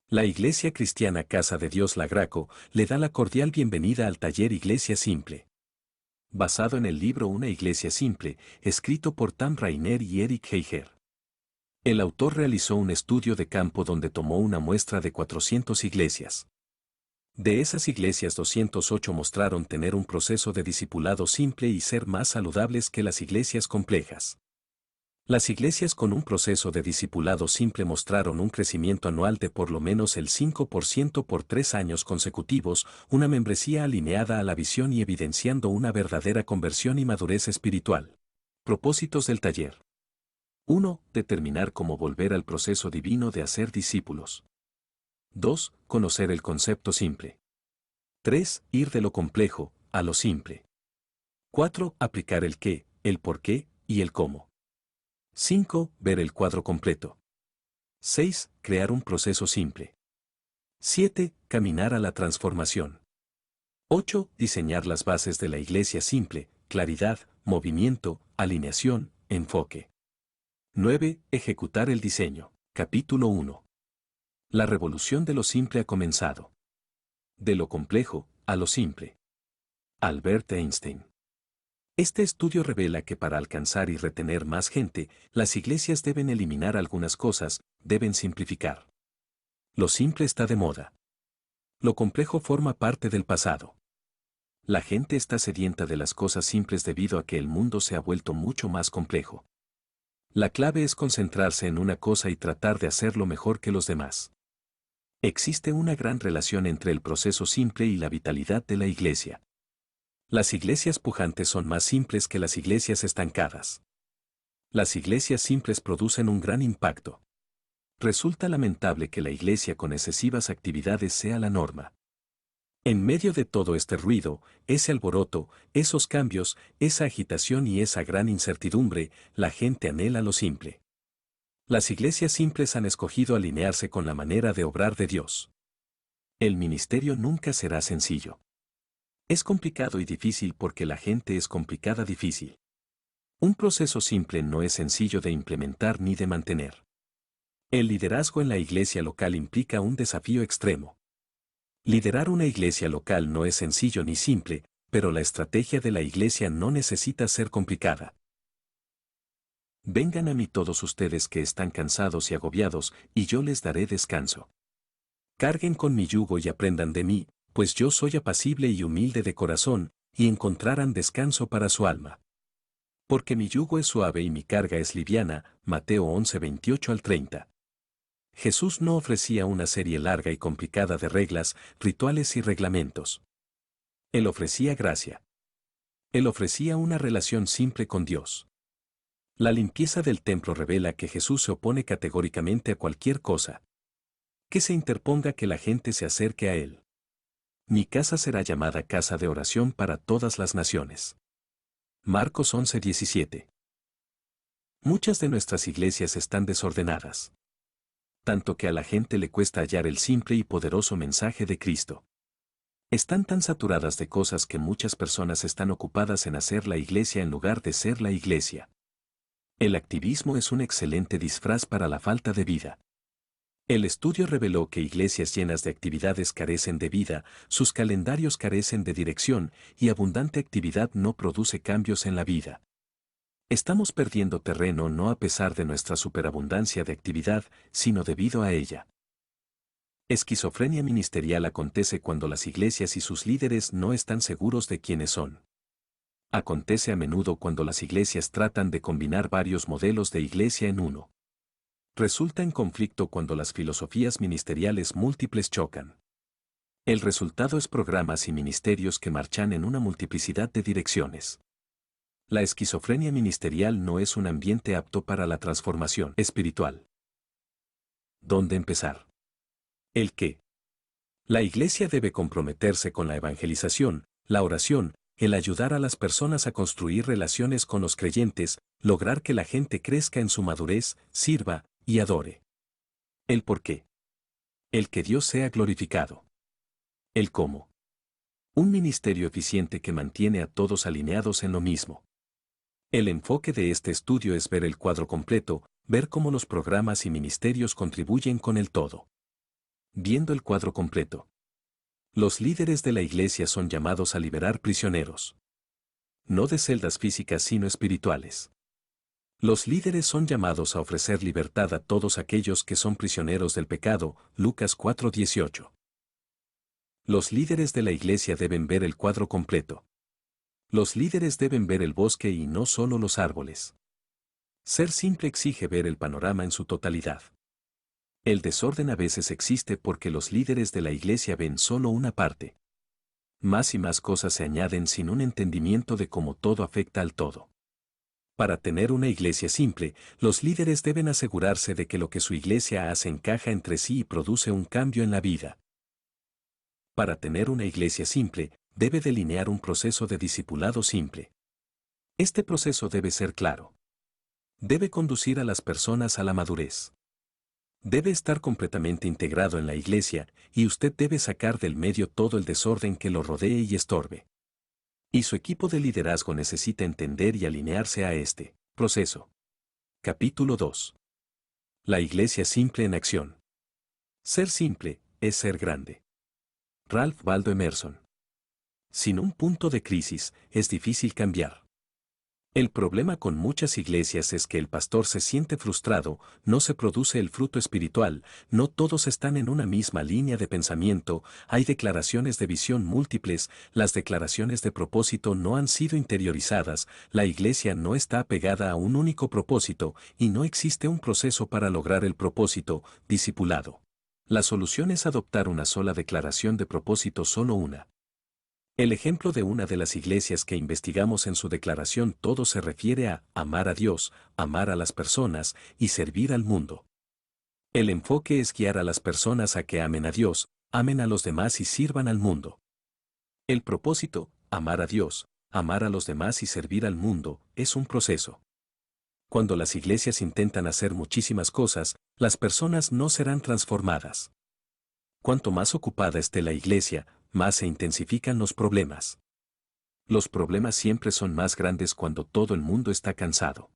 La Iglesia Cristiana Casa de Dios La Graco le da la cordial bienvenida al taller Iglesia Simple. Basado en el libro Una Iglesia Simple, escrito por Tam Rainer y Eric Heiger. El autor realizó un estudio de campo donde tomó una muestra de 400 iglesias. De esas iglesias 208 mostraron tener un proceso de discipulado simple y ser más saludables que las iglesias complejas. Las iglesias con un proceso de discipulado simple mostraron un crecimiento anual de por lo menos el 5% por 3 años consecutivos, una membresía alineada a la visión y evidenciando una verdadera conversión y madurez espiritual. Propósitos del taller. 1. Determinar cómo volver al proceso divino de hacer discípulos. 2. Conocer el concepto simple. 3. Ir de lo complejo a lo simple. 4. Aplicar el qué, el por qué y el cómo. 5. Ver el cuadro completo. 6. Crear un proceso simple. 7. Caminar a la transformación. 8. Diseñar las bases de la iglesia simple, claridad, movimiento, alineación, enfoque. 9. Ejecutar el diseño. Capítulo 1. La revolución de lo simple ha comenzado. De lo complejo a lo simple. Albert Einstein. Este estudio revela que para alcanzar y retener más gente, las iglesias deben eliminar algunas cosas, deben simplificar. Lo simple está de moda. Lo complejo forma parte del pasado. La gente está sedienta de las cosas simples debido a que el mundo se ha vuelto mucho más complejo. La clave es concentrarse en una cosa y tratar de hacerlo mejor que los demás. Existe una gran relación entre el proceso simple y la vitalidad de la iglesia. Las iglesias pujantes son más simples que las iglesias estancadas. Las iglesias simples producen un gran impacto. Resulta lamentable que la iglesia con excesivas actividades sea la norma. En medio de todo este ruido, ese alboroto, esos cambios, esa agitación y esa gran incertidumbre, la gente anhela lo simple. Las iglesias simples han escogido alinearse con la manera de obrar de Dios. El ministerio nunca será sencillo. Es complicado y difícil porque la gente es complicada difícil. Un proceso simple no es sencillo de implementar ni de mantener. El liderazgo en la iglesia local implica un desafío extremo. Liderar una iglesia local no es sencillo ni simple, pero la estrategia de la iglesia no necesita ser complicada. Vengan a mí todos ustedes que están cansados y agobiados, y yo les daré descanso. Carguen con mi yugo y aprendan de mí, pues yo soy apacible y humilde de corazón, y encontrarán descanso para su alma. Porque mi yugo es suave y mi carga es liviana, Mateo 11:28 al 30. Jesús no ofrecía una serie larga y complicada de reglas, rituales y reglamentos. Él ofrecía gracia. Él ofrecía una relación simple con Dios. La limpieza del templo revela que Jesús se opone categóricamente a cualquier cosa que se interponga que la gente se acerque a Él. Mi casa será llamada casa de oración para todas las naciones. Marcos 11:17. Muchas de nuestras iglesias están desordenadas. Tanto que a la gente le cuesta hallar el simple y poderoso mensaje de Cristo. Están tan saturadas de cosas que muchas personas están ocupadas en hacer la iglesia en lugar de ser la iglesia. El activismo es un excelente disfraz para la falta de vida. El estudio reveló que iglesias llenas de actividades carecen de vida, sus calendarios carecen de dirección y abundante actividad no produce cambios en la vida. Estamos perdiendo terreno no a pesar de nuestra superabundancia de actividad, sino debido a ella. Esquizofrenia ministerial acontece cuando las iglesias y sus líderes no están seguros de quiénes son. Acontece a menudo cuando las iglesias tratan de combinar varios modelos de iglesia en uno. Resulta en conflicto cuando las filosofías ministeriales múltiples chocan. El resultado es programas y ministerios que marchan en una multiplicidad de direcciones. La esquizofrenia ministerial no es un ambiente apto para la transformación espiritual. ¿Dónde empezar? ¿El qué? La iglesia debe comprometerse con la evangelización, la oración, el ayudar a las personas a construir relaciones con los creyentes, lograr que la gente crezca en su madurez, sirva y adore. El por qué. El que Dios sea glorificado. El cómo. Un ministerio eficiente que mantiene a todos alineados en lo mismo. El enfoque de este estudio es ver el cuadro completo, ver cómo los programas y ministerios contribuyen con el todo. Viendo el cuadro completo. Los líderes de la iglesia son llamados a liberar prisioneros. No de celdas físicas sino espirituales. Los líderes son llamados a ofrecer libertad a todos aquellos que son prisioneros del pecado, Lucas 4:18. Los líderes de la iglesia deben ver el cuadro completo. Los líderes deben ver el bosque y no solo los árboles. Ser simple exige ver el panorama en su totalidad. El desorden a veces existe porque los líderes de la iglesia ven solo una parte. Más y más cosas se añaden sin un entendimiento de cómo todo afecta al todo. Para tener una iglesia simple, los líderes deben asegurarse de que lo que su iglesia hace encaja entre sí y produce un cambio en la vida. Para tener una iglesia simple, debe delinear un proceso de discipulado simple. Este proceso debe ser claro. Debe conducir a las personas a la madurez. Debe estar completamente integrado en la iglesia, y usted debe sacar del medio todo el desorden que lo rodee y estorbe. Y su equipo de liderazgo necesita entender y alinearse a este proceso. Capítulo 2. La iglesia simple en acción. Ser simple es ser grande. Ralph Waldo Emerson. Sin un punto de crisis, es difícil cambiar. El problema con muchas iglesias es que el pastor se siente frustrado, no se produce el fruto espiritual, no todos están en una misma línea de pensamiento, hay declaraciones de visión múltiples, las declaraciones de propósito no han sido interiorizadas, la iglesia no está apegada a un único propósito y no existe un proceso para lograr el propósito, discipulado. La solución es adoptar una sola declaración de propósito, solo una. El ejemplo de una de las iglesias que investigamos en su declaración todo se refiere a amar a Dios, amar a las personas y servir al mundo. El enfoque es guiar a las personas a que amen a Dios, amen a los demás y sirvan al mundo. El propósito, amar a Dios, amar a los demás y servir al mundo, es un proceso. Cuando las iglesias intentan hacer muchísimas cosas, las personas no serán transformadas. Cuanto más ocupada esté la iglesia, más se intensifican los problemas. Los problemas siempre son más grandes cuando todo el mundo está cansado.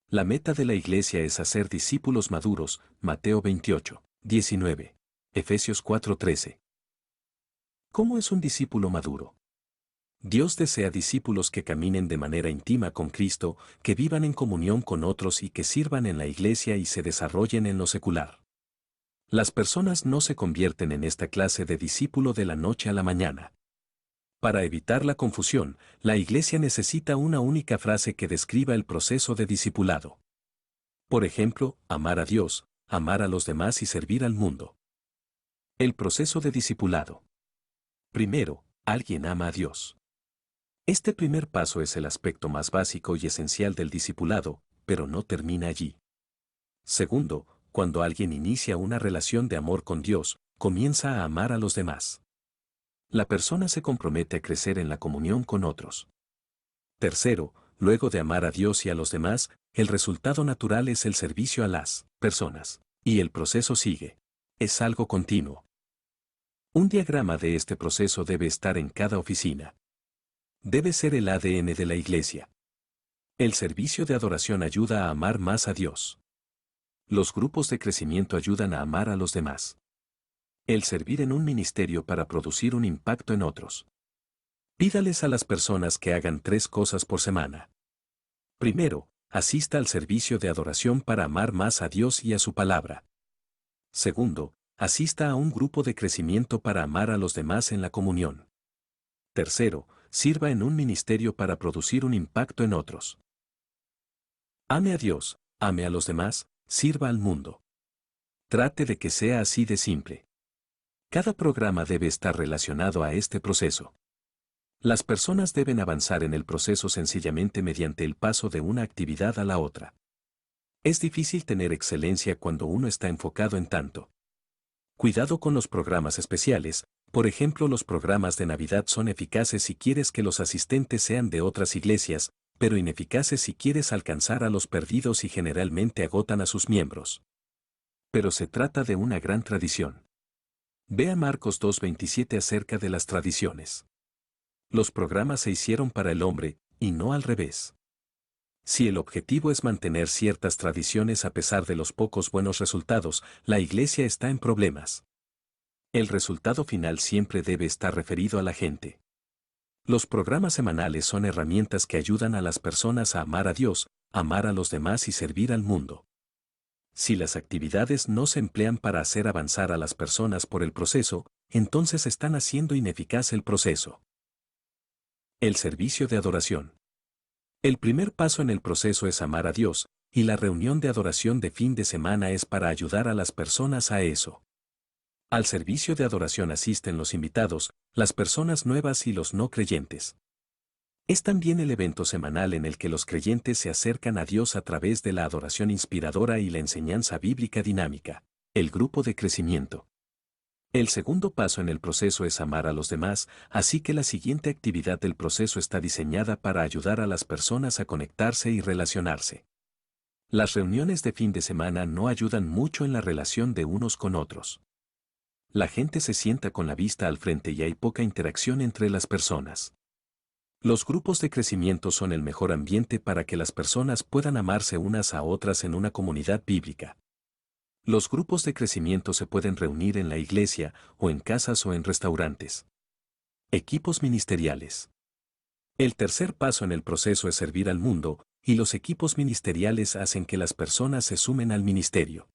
La meta de la iglesia es hacer discípulos maduros, Mateo 28:19. Efesios 4:13. ¿Cómo es un discípulo maduro? Dios desea discípulos que caminen de manera íntima con Cristo, que vivan en comunión con otros y que sirvan en la iglesia y se desarrollen en lo secular. Las personas no se convierten en esta clase de discípulo de la noche a la mañana. Para evitar la confusión, la iglesia necesita una única frase que describa el proceso de discipulado. Por ejemplo, amar a Dios, amar a los demás y servir al mundo. El proceso de discipulado. Primero, alguien ama a Dios. Este primer paso es el aspecto más básico y esencial del discipulado, pero no termina allí. Segundo, cuando alguien inicia una relación de amor con Dios, comienza a amar a los demás. La persona se compromete a crecer en la comunión con otros. Tercero, luego de amar a Dios y a los demás, el resultado natural es el servicio a las personas. Y el proceso sigue. Es algo continuo. Un diagrama de este proceso debe estar en cada oficina. Debe ser el ADN de la iglesia. El servicio de adoración ayuda a amar más a Dios. Los grupos de crecimiento ayudan a amar a los demás. El servir en un ministerio para producir un impacto en otros. Pídales a las personas que hagan 3 cosas por semana. Primero, asista al servicio de adoración para amar más a Dios y a su palabra. Segundo, asista a un grupo de crecimiento para amar a los demás en la comunión. Tercero, sirva en un ministerio para producir un impacto en otros. Ame a Dios, ame a los demás, sirva al mundo. Trate de que sea así de simple. Cada programa debe estar relacionado a este proceso. Las personas deben avanzar en el proceso sencillamente mediante el paso de una actividad a la otra. Es difícil tener excelencia cuando uno está enfocado en tanto. Cuidado con los programas especiales, por ejemplo, los programas de Navidad son eficaces si quieres que los asistentes sean de otras iglesias, pero ineficaces si quieres alcanzar a los perdidos y generalmente agotan a sus miembros. Pero se trata de una gran tradición. Vea Marcos 2:27 acerca de las tradiciones. Los programas se hicieron para el hombre, y no al revés. Si el objetivo es mantener ciertas tradiciones a pesar de los pocos buenos resultados, la iglesia está en problemas. El resultado final siempre debe estar referido a la gente. Los programas semanales son herramientas que ayudan a las personas a amar a Dios, amar a los demás y servir al mundo. Si las actividades no se emplean para hacer avanzar a las personas por el proceso, entonces están haciendo ineficaz el proceso. El servicio de adoración. El primer paso en el proceso es amar a Dios, y la reunión de adoración de fin de semana es para ayudar a las personas a eso. Al servicio de adoración asisten los invitados, las personas nuevas y los no creyentes. Es también el evento semanal en el que los creyentes se acercan a Dios a través de la adoración inspiradora y la enseñanza bíblica dinámica, el grupo de crecimiento. El segundo paso en el proceso es amar a los demás, así que la siguiente actividad del proceso está diseñada para ayudar a las personas a conectarse y relacionarse. Las reuniones de fin de semana no ayudan mucho en la relación de unos con otros. La gente se sienta con la vista al frente y hay poca interacción entre las personas. Los grupos de crecimiento son el mejor ambiente para que las personas puedan amarse unas a otras en una comunidad bíblica. Los grupos de crecimiento se pueden reunir en la iglesia, o en casas o en restaurantes. Equipos ministeriales. El tercer paso en el proceso es servir al mundo, y los equipos ministeriales hacen que las personas se sumen al ministerio.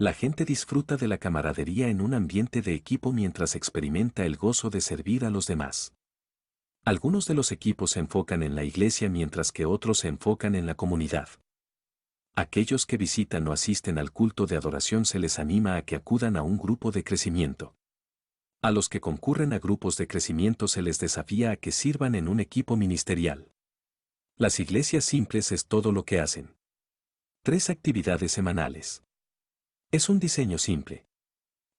La gente disfruta de la camaradería en un ambiente de equipo mientras experimenta el gozo de servir a los demás. Algunos de los equipos se enfocan en la iglesia mientras que otros se enfocan en la comunidad. Aquellos que visitan o asisten al culto de adoración se les anima a que acudan a un grupo de crecimiento. A los que concurren a grupos de crecimiento se les desafía a que sirvan en un equipo ministerial. Las iglesias simples es todo lo que hacen. 3 actividades semanales. Es un diseño simple.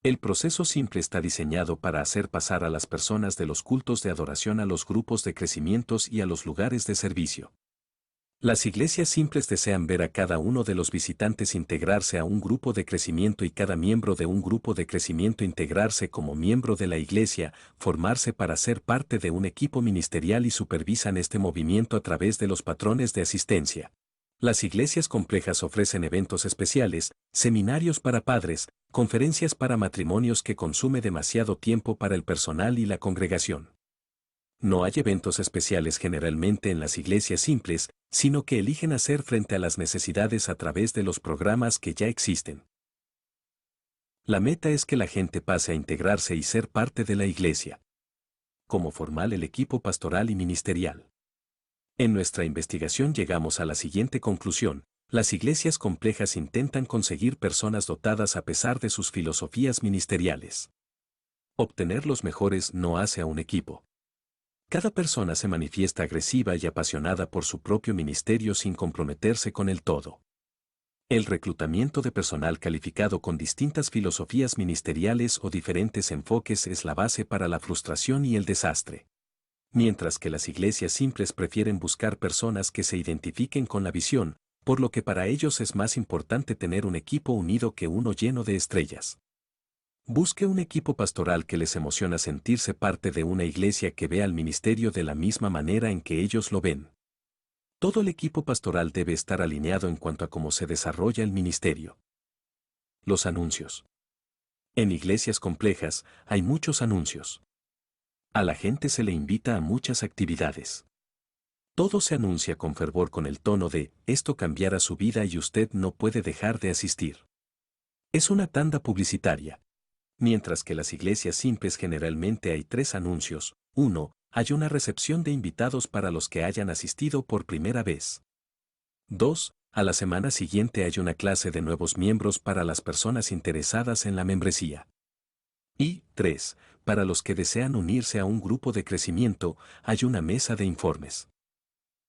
El proceso simple está diseñado para hacer pasar a las personas de los cultos de adoración a los grupos de crecimientos y a los lugares de servicio. Las iglesias simples desean ver a cada uno de los visitantes integrarse a un grupo de crecimiento y cada miembro de un grupo de crecimiento integrarse como miembro de la iglesia, formarse para ser parte de un equipo ministerial y supervisan este movimiento a través de los patrones de asistencia. Las iglesias complejas ofrecen eventos especiales, seminarios para padres, conferencias para matrimonios que consume demasiado tiempo para el personal y la congregación. No hay eventos especiales generalmente en las iglesias simples, sino que eligen hacer frente a las necesidades a través de los programas que ya existen. La meta es que la gente pase a integrarse y ser parte de la iglesia. Cómo formar el equipo pastoral y ministerial. En nuestra investigación llegamos a la siguiente conclusión: las iglesias complejas intentan conseguir personas dotadas a pesar de sus filosofías ministeriales. Obtener los mejores no hace a un equipo. Cada persona se manifiesta agresiva y apasionada por su propio ministerio sin comprometerse con el todo. El reclutamiento de personal calificado con distintas filosofías ministeriales o diferentes enfoques es la base para la frustración y el desastre. Mientras que las iglesias simples prefieren buscar personas que se identifiquen con la visión, por lo que para ellos es más importante tener un equipo unido que uno lleno de estrellas. Busque un equipo pastoral que les emociona sentirse parte de una iglesia que vea el ministerio de la misma manera en que ellos lo ven. Todo el equipo pastoral debe estar alineado en cuanto a cómo se desarrolla el ministerio. Los anuncios. En iglesias complejas hay muchos anuncios. A la gente se le invita a muchas actividades. Todo se anuncia con fervor con el tono de, esto cambiará su vida y usted no puede dejar de asistir. Es una tanda publicitaria. Mientras que las iglesias simples generalmente hay 3 anuncios. 1. Hay una recepción de invitados para los que hayan asistido por primera vez. 2. A la semana siguiente hay una clase de nuevos miembros para las personas interesadas en la membresía. Y 3. Para los que desean unirse a un grupo de crecimiento, hay una mesa de informes.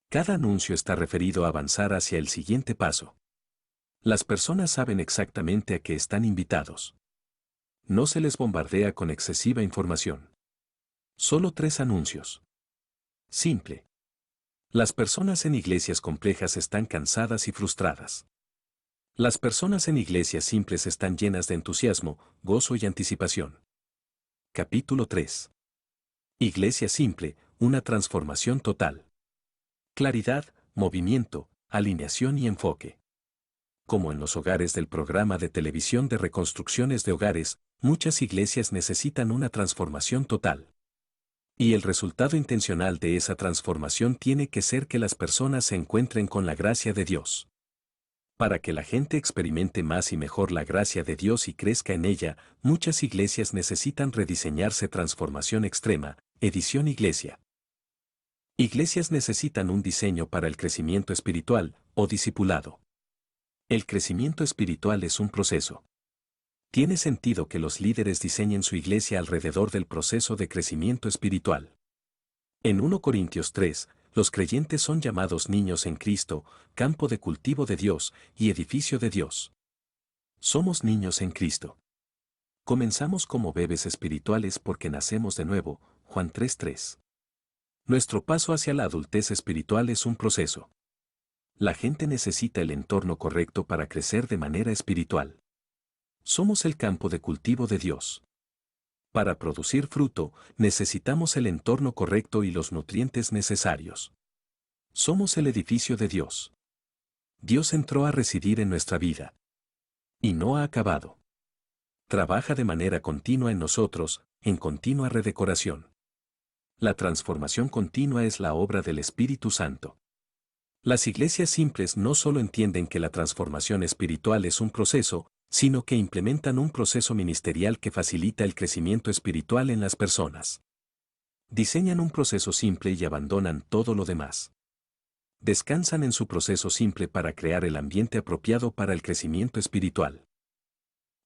Cada anuncio está referido a avanzar hacia el siguiente paso. Las personas saben exactamente a qué están invitados. No se les bombardea con excesiva información. Solo 3 anuncios. Simple. Las personas en iglesias complejas están cansadas y frustradas. Las personas en iglesias simples están llenas de entusiasmo, gozo y anticipación. Capítulo 3. Iglesia simple, una transformación total. Claridad, movimiento, alineación y enfoque. Como en los hogares del programa de televisión de reconstrucciones de hogares, muchas iglesias necesitan una transformación total. Y el resultado intencional de esa transformación tiene que ser que las personas se encuentren con la gracia de Dios. Para que la gente experimente más y mejor la gracia de Dios y crezca en ella, muchas iglesias necesitan rediseñarse. Transformación extrema, edición iglesia. Iglesias necesitan un diseño para el crecimiento espiritual, o discipulado. El crecimiento espiritual es un proceso. Tiene sentido que los líderes diseñen su iglesia alrededor del proceso de crecimiento espiritual. En 1 Corintios 3, los creyentes son llamados niños en Cristo, campo de cultivo de Dios y edificio de Dios. Somos niños en Cristo. Comenzamos como bebés espirituales porque nacemos de nuevo, Juan 3:3. Nuestro paso hacia la adultez espiritual es un proceso. La gente necesita el entorno correcto para crecer de manera espiritual. Somos el campo de cultivo de Dios. Para producir fruto, necesitamos el entorno correcto y los nutrientes necesarios. Somos el edificio de Dios. Dios entró a residir en nuestra vida. Y no ha acabado. Trabaja de manera continua en nosotros, en continua redecoración. La transformación continua es la obra del Espíritu Santo. Las iglesias simples no solo entienden que la transformación espiritual es un proceso, sino que implementan un proceso ministerial que facilita el crecimiento espiritual en las personas. Diseñan un proceso simple y abandonan todo lo demás. Descansan en su proceso simple para crear el ambiente apropiado para el crecimiento espiritual.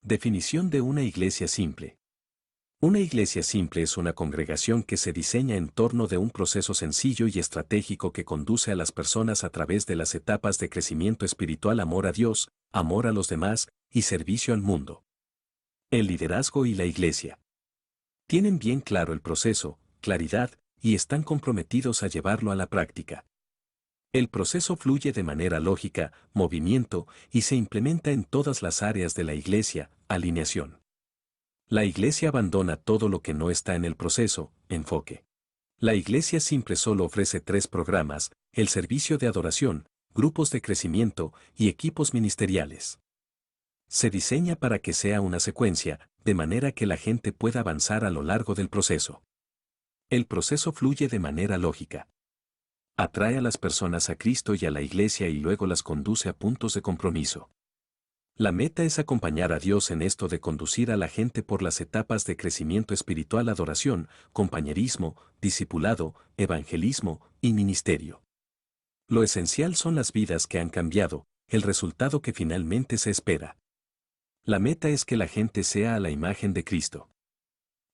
Definición de una iglesia simple. Una iglesia simple es una congregación que se diseña en torno de un proceso sencillo y estratégico que conduce a las personas a través de las etapas de crecimiento espiritual: amor a Dios, amor a los demás y servicio al mundo. El liderazgo y la iglesia tienen bien claro el proceso, claridad, y están comprometidos a llevarlo a la práctica. El proceso fluye de manera lógica, movimiento, y se implementa en todas las áreas de la iglesia: alineación. La iglesia abandona todo lo que no está en el proceso: enfoque. La iglesia simple solo ofrece 3 programas: el servicio de adoración, grupos de crecimiento y equipos ministeriales. Se diseña para que sea una secuencia, de manera que la gente pueda avanzar a lo largo del proceso. El proceso fluye de manera lógica. Atrae a las personas a Cristo y a la iglesia y luego las conduce a puntos de compromiso. La meta es acompañar a Dios en esto de conducir a la gente por las etapas de crecimiento espiritual: adoración, compañerismo, discipulado, evangelismo y ministerio. Lo esencial son las vidas que han cambiado, el resultado que finalmente se espera. La meta es que la gente sea a la imagen de Cristo.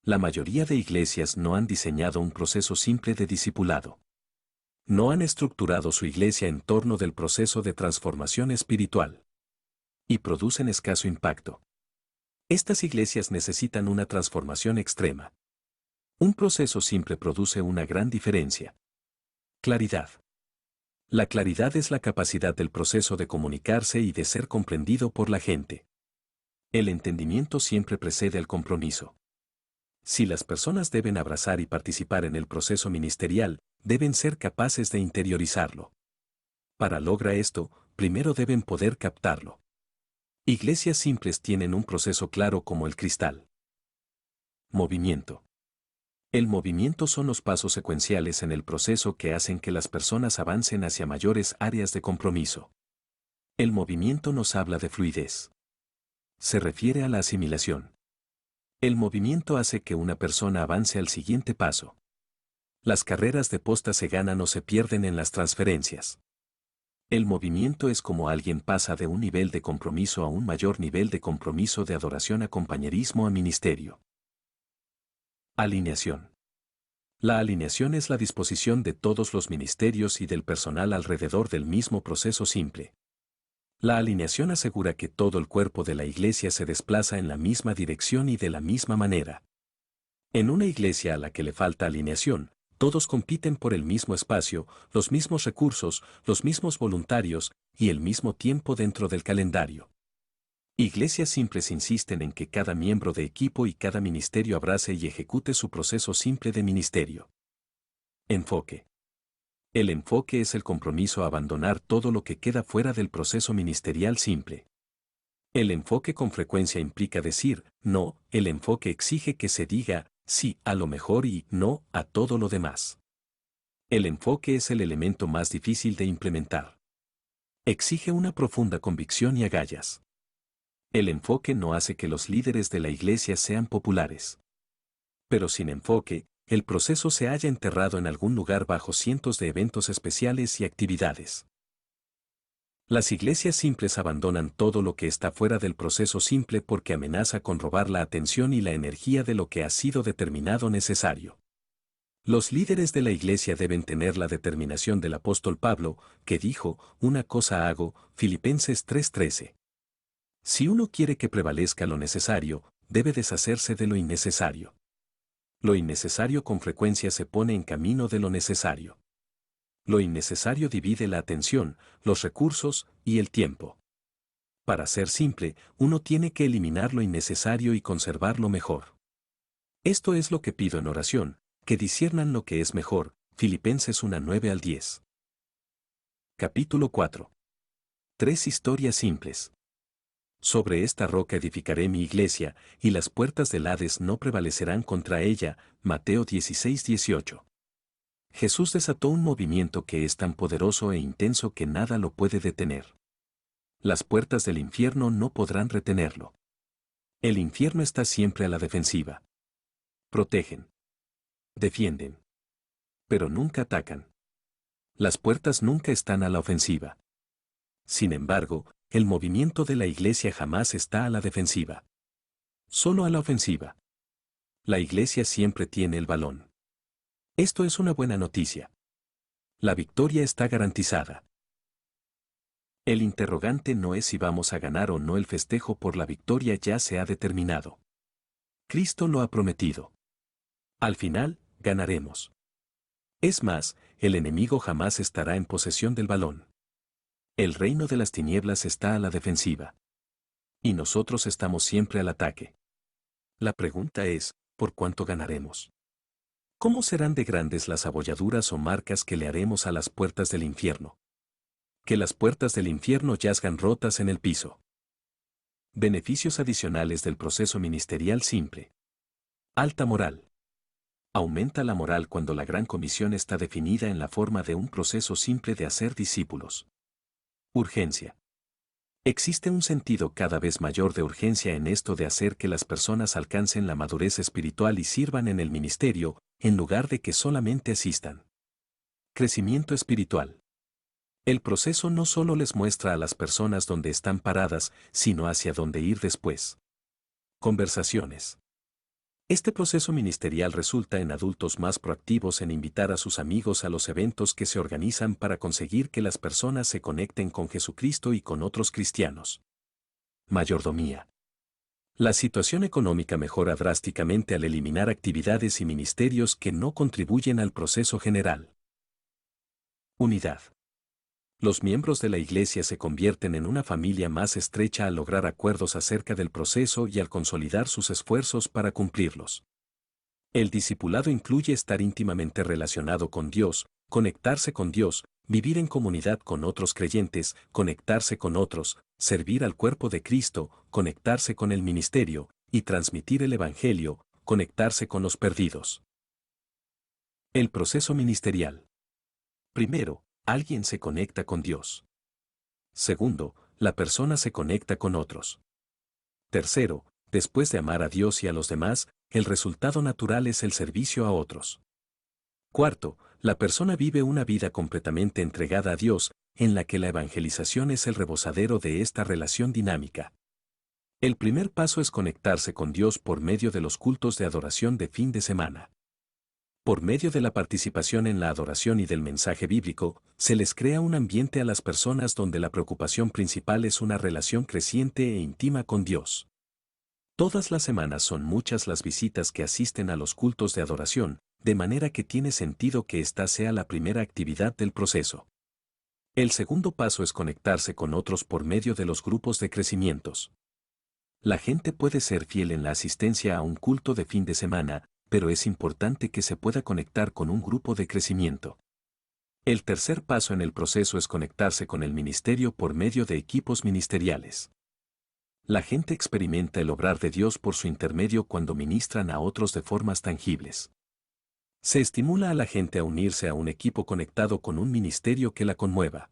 La mayoría de iglesias no han diseñado un proceso simple de discipulado. No han estructurado su iglesia en torno del proceso de transformación espiritual. Y producen escaso impacto. Estas iglesias necesitan una transformación extrema. Un proceso simple produce una gran diferencia. Claridad. La claridad es la capacidad del proceso de comunicarse y de ser comprendido por la gente. El entendimiento siempre precede al compromiso. Si las personas deben abrazar y participar en el proceso ministerial, deben ser capaces de interiorizarlo. Para lograr esto, primero deben poder captarlo. Iglesias simples tienen un proceso claro como el cristal. Movimiento. El movimiento son los pasos secuenciales en el proceso que hacen que las personas avancen hacia mayores áreas de compromiso. El movimiento nos habla de fluidez. Se refiere a la asimilación. El movimiento hace que una persona avance al siguiente paso. Las carreras de posta se ganan o se pierden en las transferencias. El movimiento es como alguien pasa de un nivel de compromiso a un mayor nivel de compromiso, de adoración a compañerismo a ministerio. Alineación. La alineación es la disposición de todos los ministerios y del personal alrededor del mismo proceso simple. La alineación asegura que todo el cuerpo de la iglesia se desplaza en la misma dirección y de la misma manera. En una iglesia a la que le falta alineación, todos compiten por el mismo espacio, los mismos recursos, los mismos voluntarios y el mismo tiempo dentro del calendario. Iglesias simples insisten en que cada miembro de equipo y cada ministerio abrace y ejecute su proceso simple de ministerio. Enfoque. El enfoque es el compromiso a abandonar todo lo que queda fuera del proceso ministerial simple. El enfoque con frecuencia implica decir no, el enfoque exige que se diga sí a lo mejor y no a todo lo demás. El enfoque es el elemento más difícil de implementar. Exige una profunda convicción y agallas. El enfoque no hace que los líderes de la iglesia sean populares. Pero sin enfoque, el proceso se halla enterrado en algún lugar bajo cientos de eventos especiales y actividades. Las iglesias simples abandonan todo lo que está fuera del proceso simple porque amenaza con robar la atención y la energía de lo que ha sido determinado necesario. Los líderes de la iglesia deben tener la determinación del apóstol Pablo, que dijo, una cosa hago, Filipenses 3:13. Si uno quiere que prevalezca lo necesario, debe deshacerse de lo innecesario. Lo innecesario con frecuencia se pone en camino de lo necesario. Lo innecesario divide la atención, los recursos y el tiempo. Para ser simple, uno tiene que eliminar lo innecesario y conservar lo mejor. Esto es lo que pido en oración, que disciernan lo que es mejor. Filipenses 1:9-10. Capítulo 4. 3 historias simples. Sobre esta roca edificaré mi iglesia, y las puertas del Hades no prevalecerán contra ella. Mateo 16:18. Jesús desató un movimiento que es tan poderoso e intenso que nada lo puede detener. Las puertas del infierno no podrán retenerlo. El infierno está siempre a la defensiva. Protegen. Defienden. Pero nunca atacan. Las puertas nunca están a la ofensiva. Sin embargo, el movimiento de la iglesia jamás está a la defensiva. Solo a la ofensiva. La iglesia siempre tiene el balón. Esto es una buena noticia. La victoria está garantizada. El interrogante no es si vamos a ganar o no, el festejo por la victoria ya se ha determinado. Cristo lo ha prometido. Al final, ganaremos. Es más, el enemigo jamás estará en posesión del balón. El reino de las tinieblas está a la defensiva. Y nosotros estamos siempre al ataque. La pregunta es, ¿por cuánto ganaremos? ¿Cómo serán de grandes las abolladuras o marcas que le haremos a las puertas del infierno? Que las puertas del infierno yazgan rotas en el piso. Beneficios adicionales del proceso ministerial simple. Alta moral. Aumenta la moral cuando la gran comisión está definida en la forma de un proceso simple de hacer discípulos. Urgencia. Existe un sentido cada vez mayor de urgencia en esto de hacer que las personas alcancen la madurez espiritual y sirvan en el ministerio, en lugar de que solamente asistan. Crecimiento espiritual. El proceso no solo les muestra a las personas dónde están paradas, sino hacia dónde ir después. Conversaciones. Este proceso ministerial resulta en adultos más proactivos en invitar a sus amigos a los eventos que se organizan para conseguir que las personas se conecten con Jesucristo y con otros cristianos. Mayordomía. La situación económica mejora drásticamente al eliminar actividades y ministerios que no contribuyen al proceso general. Unidad. Los miembros de la iglesia se convierten en una familia más estrecha al lograr acuerdos acerca del proceso y al consolidar sus esfuerzos para cumplirlos. El discipulado incluye estar íntimamente relacionado con Dios, conectarse con Dios, vivir en comunidad con otros creyentes, conectarse con otros, servir al cuerpo de Cristo, conectarse con el ministerio, y transmitir el Evangelio, conectarse con los perdidos. El proceso ministerial. Primero, alguien se conecta con Dios. Segundo, la persona se conecta con otros. Tercero, después de amar a Dios y a los demás, el resultado natural es el servicio a otros. Cuarto, la persona vive una vida completamente entregada a Dios, en la que la evangelización es el rebosadero de esta relación dinámica. El primer paso es conectarse con Dios por medio de los cultos de adoración de fin de semana. Por medio de la participación en la adoración y del mensaje bíblico, se les crea un ambiente a las personas donde la preocupación principal es una relación creciente e íntima con Dios. Todas las semanas son muchas las visitas que asisten a los cultos de adoración, de manera que tiene sentido que esta sea la primera actividad del proceso. El segundo paso es conectarse con otros por medio de los grupos de crecimientos. La gente puede ser fiel en la asistencia a un culto de fin de semana, pero es importante que se pueda conectar con un grupo de crecimiento. El tercer paso en el proceso es conectarse con el ministerio por medio de equipos ministeriales. La gente experimenta el obrar de Dios por su intermedio cuando ministran a otros de formas tangibles. Se estimula a la gente a unirse a un equipo conectado con un ministerio que la conmueva.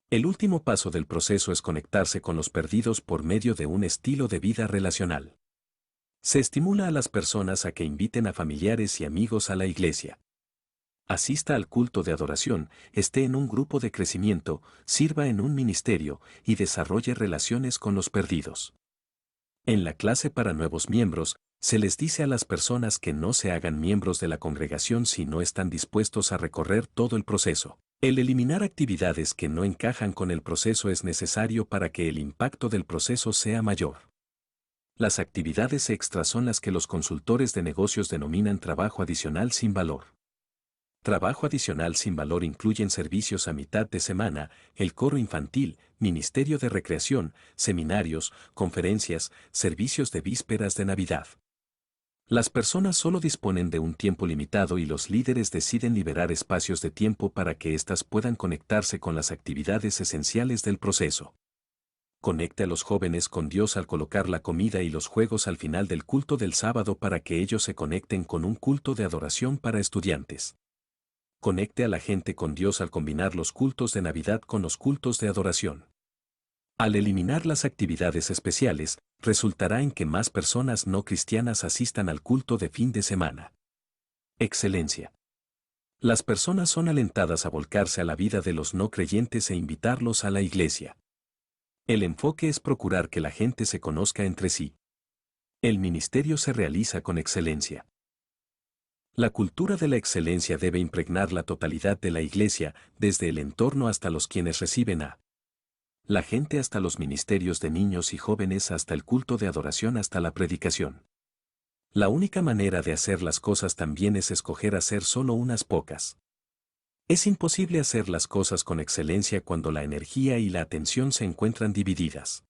El último paso del proceso es conectarse con los perdidos por medio de un estilo de vida relacional. Se estimula a las personas a que inviten a familiares y amigos a la iglesia. Asista al culto de adoración, esté en un grupo de crecimiento, sirva en un ministerio y desarrolle relaciones con los perdidos. En la clase para nuevos miembros, se les dice a las personas que no se hagan miembros de la congregación si no están dispuestos a recorrer todo el proceso. El eliminar actividades que no encajan con el proceso es necesario para que el impacto del proceso sea mayor. Las actividades extras son las que los consultores de negocios denominan trabajo adicional sin valor. Trabajo adicional sin valor incluyen servicios a mitad de semana, el coro infantil, ministerio de recreación, seminarios, conferencias, servicios de vísperas de Navidad. Las personas solo disponen de un tiempo limitado y los líderes deciden liberar espacios de tiempo para que éstas puedan conectarse con las actividades esenciales del proceso. Conecte a los jóvenes con Dios al colocar la comida y los juegos al final del culto del sábado para que ellos se conecten con un culto de adoración para estudiantes. Conecte a la gente con Dios al combinar los cultos de Navidad con los cultos de adoración. Al eliminar las actividades especiales, resultará en que más personas no cristianas asistan al culto de fin de semana. Excelencia. Las personas son alentadas a volcarse a la vida de los no creyentes e invitarlos a la iglesia. El enfoque es procurar que la gente se conozca entre sí. El ministerio se realiza con excelencia. La cultura de la excelencia debe impregnar la totalidad de la iglesia, desde el entorno hasta los quienes reciben a la gente hasta los ministerios de niños y jóvenes hasta el culto de adoración hasta la predicación. La única manera de hacer las cosas también es escoger hacer solo unas pocas. Es imposible hacer las cosas con excelencia cuando la energía y la atención se encuentran divididas.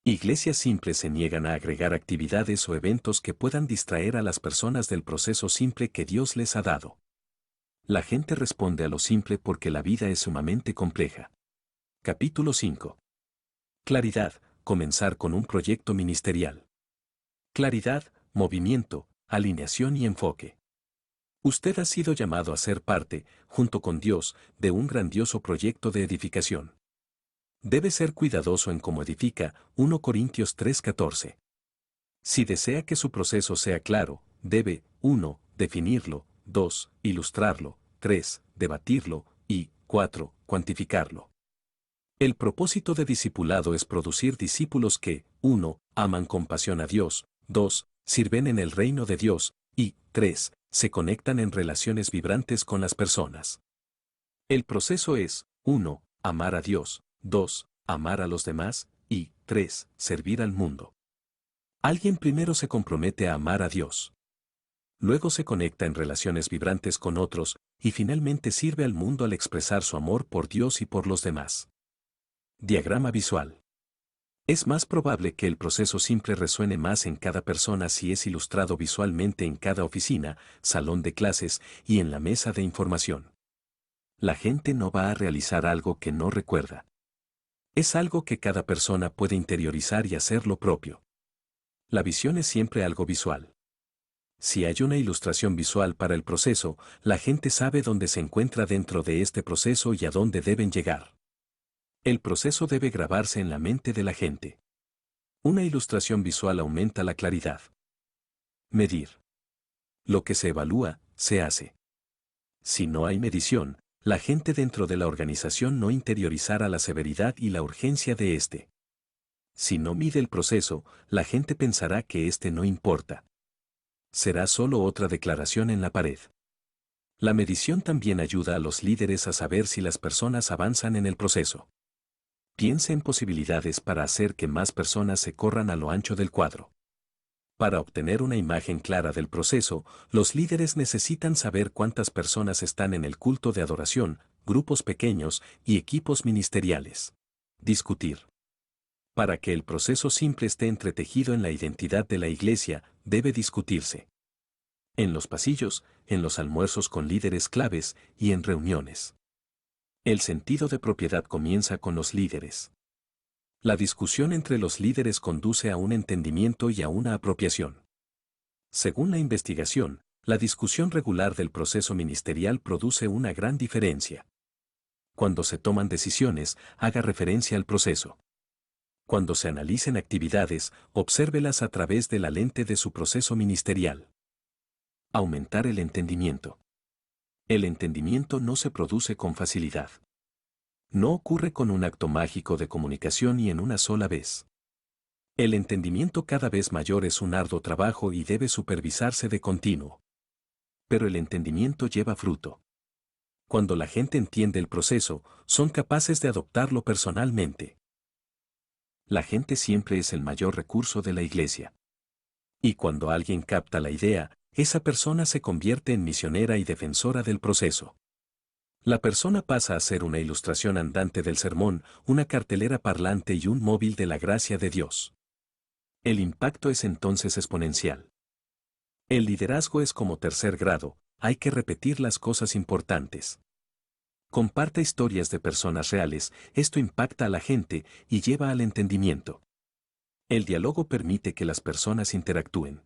Iglesias simples se niegan a agregar actividades o eventos que puedan distraer a las personas del proceso simple que Dios les ha dado. La gente responde a lo simple porque la vida es sumamente compleja. Capítulo 5. Claridad, comenzar con un proyecto ministerial. Claridad, movimiento, alineación y enfoque. Usted ha sido llamado a ser parte, junto con Dios, de un grandioso proyecto de edificación. Debe ser cuidadoso en cómo edifica, 1 Corintios 3:14. Si desea que su proceso sea claro, debe, 1, definirlo, 2, ilustrarlo, 3, debatirlo, y 4, cuantificarlo. El propósito de discipulado es producir discípulos que, 1, aman con pasión a Dios, 2, sirven en el reino de Dios, y 3, se conectan en relaciones vibrantes con las personas. El proceso es, 1, amar a Dios, 2, amar a los demás, y 3, servir al mundo. Alguien primero se compromete a amar a Dios. Luego se conecta en relaciones vibrantes con otros, y finalmente sirve al mundo al expresar su amor por Dios y por los demás. Diagrama visual. Es más probable que el proceso simple resuene más en cada persona si es ilustrado visualmente en cada oficina, salón de clases y en la mesa de información. La gente no va a realizar algo que no recuerda. Es algo que cada persona puede interiorizar y hacer lo propio. La visión es siempre algo visual. Si hay una ilustración visual para el proceso, la gente sabe dónde se encuentra dentro de este proceso y a dónde deben llegar. El proceso debe grabarse en la mente de la gente. Una ilustración visual aumenta la claridad. Medir. Lo que se evalúa, se hace. Si no hay medición, la gente dentro de la organización no interiorizará la severidad y la urgencia de este. Si no mide el proceso, la gente pensará que este no importa. Será solo otra declaración en la pared. La medición también ayuda a los líderes a saber si las personas avanzan en el proceso. Piense en posibilidades para hacer que más personas se corran a lo ancho del cuadro. Para obtener una imagen clara del proceso, los líderes necesitan saber cuántas personas están en el culto de adoración, grupos pequeños y equipos ministeriales. Discutir. Para que el proceso simple esté entretejido en la identidad de la iglesia, debe discutirse. En los pasillos, en los almuerzos con líderes claves y en reuniones. El sentido de propiedad comienza con los líderes. La discusión entre los líderes conduce a un entendimiento y a una apropiación. Según la investigación, la discusión regular del proceso ministerial produce una gran diferencia. Cuando se toman decisiones, haga referencia al proceso. Cuando se analicen actividades, obsérvelas a través de la lente de su proceso ministerial. Aumentar el entendimiento. El entendimiento no se produce con facilidad. No ocurre con un acto mágico de comunicación y en una sola vez. El entendimiento cada vez mayor es un arduo trabajo y debe supervisarse de continuo. Pero el entendimiento lleva fruto. Cuando la gente entiende el proceso, son capaces de adoptarlo personalmente. La gente siempre es el mayor recurso de la iglesia. Y cuando alguien capta la idea, esa persona se convierte en misionera y defensora del proceso. La persona pasa a ser una ilustración andante del sermón, una cartelera parlante y un móvil de la gracia de Dios. El impacto es entonces exponencial. El liderazgo es como tercer grado, hay que repetir las cosas importantes. Comparta historias de personas reales, esto impacta a la gente y lleva al entendimiento. El diálogo permite que las personas interactúen.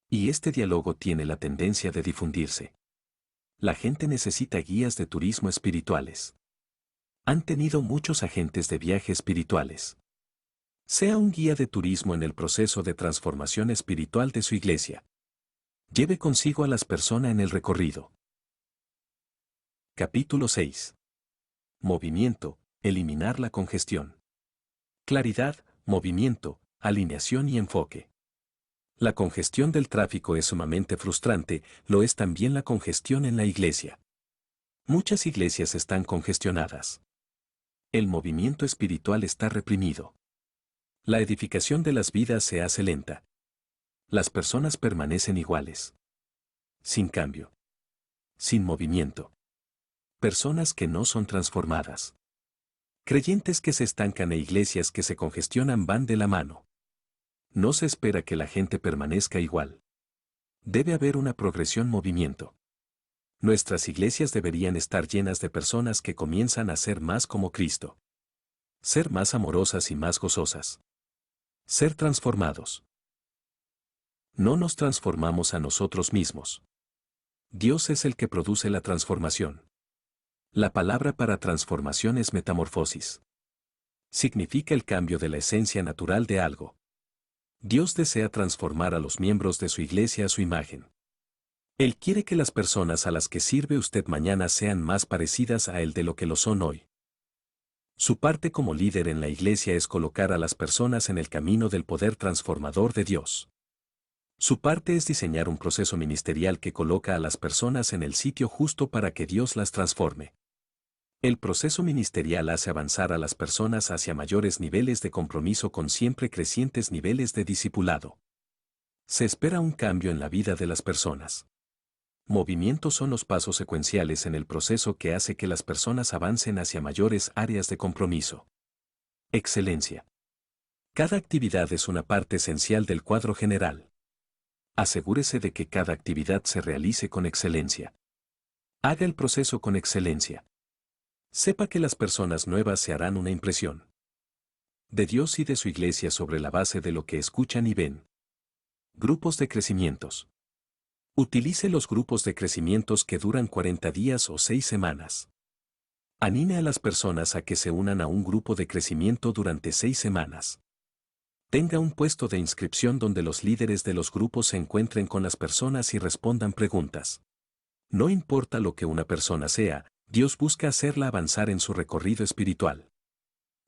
Y este diálogo tiene la tendencia de difundirse. La gente necesita guías de turismo espirituales. Han tenido muchos agentes de viaje espirituales. Sea un guía de turismo en el proceso de transformación espiritual de su iglesia. Lleve consigo a las personas en el recorrido. Capítulo 6. Movimiento, eliminar la congestión. Claridad, movimiento, alineación y enfoque. La congestión del tráfico es sumamente frustrante, lo es también la congestión en la iglesia. Muchas iglesias están congestionadas. El movimiento espiritual está reprimido. La edificación de las vidas se hace lenta. Las personas permanecen iguales. Sin cambio. Sin movimiento. Personas que no son transformadas. Creyentes que se estancan e iglesias que se congestionan van de la mano. No se espera que la gente permanezca igual. Debe haber una progresión movimiento. Nuestras iglesias deberían estar llenas de personas que comienzan a ser más como Cristo. Ser más amorosas y más gozosas. Ser transformados. No nos transformamos a nosotros mismos. Dios es el que produce la transformación. La palabra para transformación es metamorfosis. Significa el cambio de la esencia natural de algo. Dios desea transformar a los miembros de su iglesia a su imagen. Él quiere que las personas a las que sirve usted mañana sean más parecidas a Él de lo que lo son hoy. Su parte como líder en la iglesia es colocar a las personas en el camino del poder transformador de Dios. Su parte es diseñar un proceso ministerial que coloca a las personas en el sitio justo para que Dios las transforme. El proceso ministerial hace avanzar a las personas hacia mayores niveles de compromiso con siempre crecientes niveles de discipulado. Se espera un cambio en la vida de las personas. Movimientos son los pasos secuenciales en el proceso que hace que las personas avancen hacia mayores áreas de compromiso. Excelencia. Cada actividad es una parte esencial del cuadro general. Asegúrese de que cada actividad se realice con excelencia. Haga el proceso con excelencia. Sepa que las personas nuevas se harán una impresión de Dios y de su iglesia sobre la base de lo que escuchan y ven. Grupos de crecimientos. Utilice los grupos de crecimientos que duran 40 días o 6 semanas. Anime a las personas a que se unan a un grupo de crecimiento durante 6 semanas. Tenga un puesto de inscripción donde los líderes de los grupos se encuentren con las personas y respondan preguntas. No importa lo que una persona sea, Dios busca hacerla avanzar en su recorrido espiritual.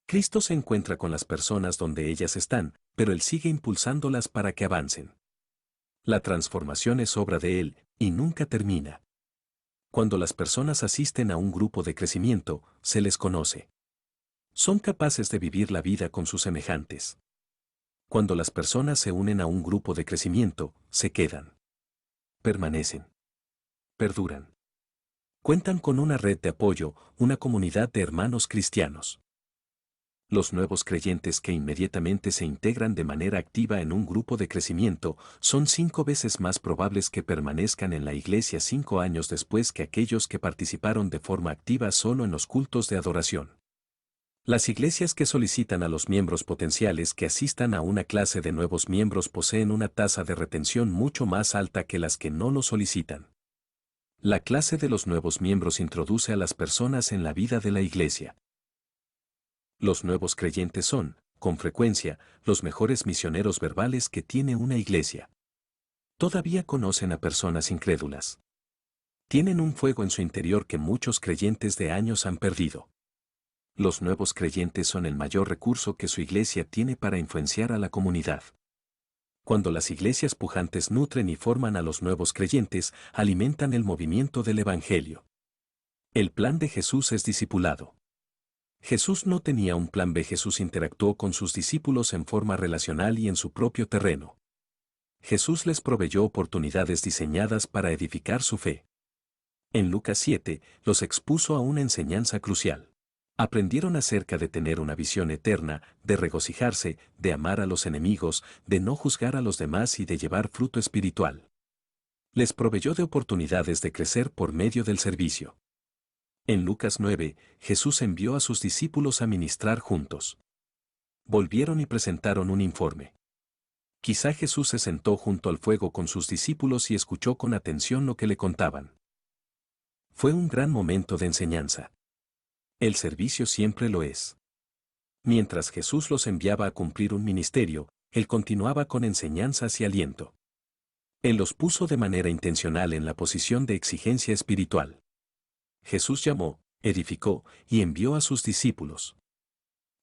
Cristo se encuentra con las personas donde ellas están, pero Él sigue impulsándolas para que avancen. La transformación es obra de Él, y nunca termina. Cuando las personas asisten a un grupo de crecimiento, se les conoce. Son capaces de vivir la vida con sus semejantes. Cuando las personas se unen a un grupo de crecimiento, se quedan. Permanecen. Perduran. Cuentan con una red de apoyo, una comunidad de hermanos cristianos. Los nuevos creyentes que inmediatamente se integran de manera activa en un grupo de crecimiento son 5 veces más probables que permanezcan en la iglesia 5 años después que aquellos que participaron de forma activa solo en los cultos de adoración. Las iglesias que solicitan a los miembros potenciales que asistan a una clase de nuevos miembros poseen una tasa de retención mucho más alta que las que no lo solicitan. La clase de los nuevos miembros introduce a las personas en la vida de la iglesia. Los nuevos creyentes son, con frecuencia, los mejores misioneros verbales que tiene una iglesia. Todavía conocen a personas incrédulas. Tienen un fuego en su interior que muchos creyentes de años han perdido. Los nuevos creyentes son el mayor recurso que su iglesia tiene para influenciar a la comunidad. Cuando las iglesias pujantes nutren y forman a los nuevos creyentes, alimentan el movimiento del Evangelio. El plan de Jesús es discipulado. Jesús no tenía un plan B. Jesús interactuó con sus discípulos en forma relacional y en su propio terreno. Jesús les proveyó oportunidades diseñadas para edificar su fe. En Lucas 7, los expuso a una enseñanza crucial. Aprendieron acerca de tener una visión eterna, de regocijarse, de amar a los enemigos, de no juzgar a los demás y de llevar fruto espiritual. Les proveyó de oportunidades de crecer por medio del servicio. En Lucas 9, Jesús envió a sus discípulos a ministrar juntos. Volvieron y presentaron un informe. Quizá Jesús se sentó junto al fuego con sus discípulos y escuchó con atención lo que le contaban. Fue un gran momento de enseñanza. El servicio siempre lo es. Mientras Jesús los enviaba a cumplir un ministerio, Él continuaba con enseñanzas y aliento. Él los puso de manera intencional en la posición de exigencia espiritual. Jesús llamó, edificó y envió a sus discípulos.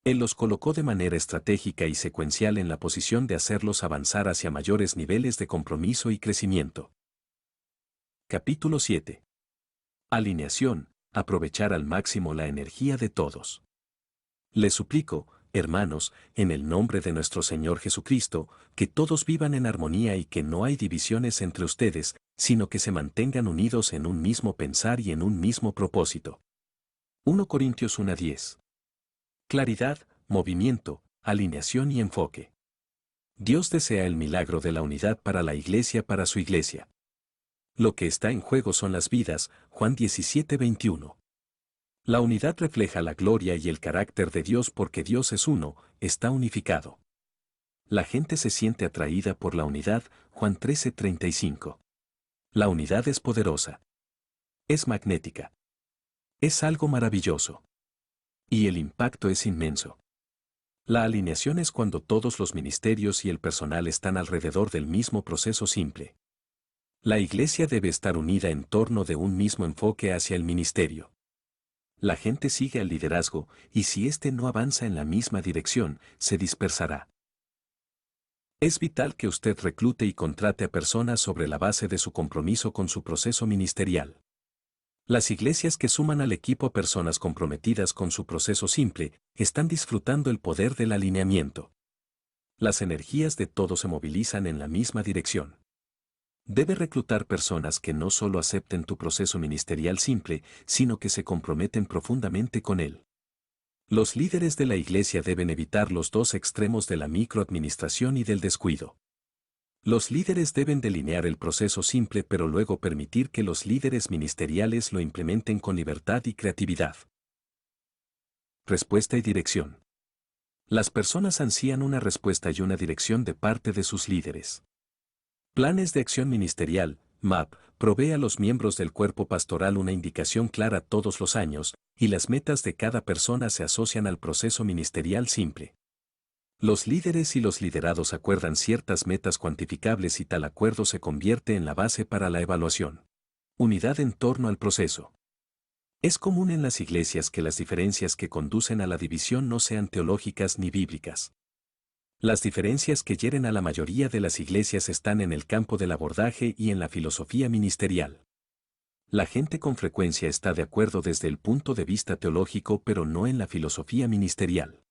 Él los colocó de manera estratégica y secuencial en la posición de hacerlos avanzar hacia mayores niveles de compromiso y crecimiento. Capítulo 7. Alineación. Aprovechar al máximo la energía de todos. Les suplico, hermanos, en el nombre de nuestro Señor Jesucristo, que todos vivan en armonía y que no hay divisiones entre ustedes, sino que se mantengan unidos en un mismo pensar y en un mismo propósito. 1 Corintios 1:10. Claridad, movimiento, alineación y enfoque. Dios desea el milagro de la unidad para la iglesia, para su iglesia. Lo que está en juego son las vidas, Juan 17:21. La unidad refleja la gloria y el carácter de Dios porque Dios es uno, está unificado. La gente se siente atraída por la unidad, Juan 13:35. La unidad es poderosa. Es magnética. Es algo maravilloso. Y el impacto es inmenso. La alineación es cuando todos los ministerios y el personal están alrededor del mismo proceso simple. La iglesia debe estar unida en torno de un mismo enfoque hacia el ministerio. La gente sigue al liderazgo, y si éste no avanza en la misma dirección, se dispersará. Es vital que usted reclute y contrate a personas sobre la base de su compromiso con su proceso ministerial. Las iglesias que suman al equipo personas comprometidas con su proceso simple, están disfrutando el poder del alineamiento. Las energías de todos se movilizan en la misma dirección. Debe reclutar personas que no solo acepten tu proceso ministerial simple, sino que se comprometen profundamente con él. Los líderes de la iglesia deben evitar los dos extremos de la microadministración y del descuido. Los líderes deben delinear el proceso simple pero luego permitir que los líderes ministeriales lo implementen con libertad y creatividad. Respuesta y dirección. Las personas ansían una respuesta y una dirección de parte de sus líderes. Planes de acción ministerial, MAP, provee a los miembros del cuerpo pastoral una indicación clara todos los años, y las metas de cada persona se asocian al proceso ministerial simple. Los líderes y los liderados acuerdan ciertas metas cuantificables y tal acuerdo se convierte en la base para la evaluación. Unidad en torno al proceso. Es común en las iglesias que las diferencias que conducen a la división no sean teológicas ni bíblicas. Las diferencias que hieren a la mayoría de las iglesias están en el campo del abordaje y en la filosofía ministerial. La gente con frecuencia está de acuerdo desde el punto de vista teológico pero no en la filosofía ministerial.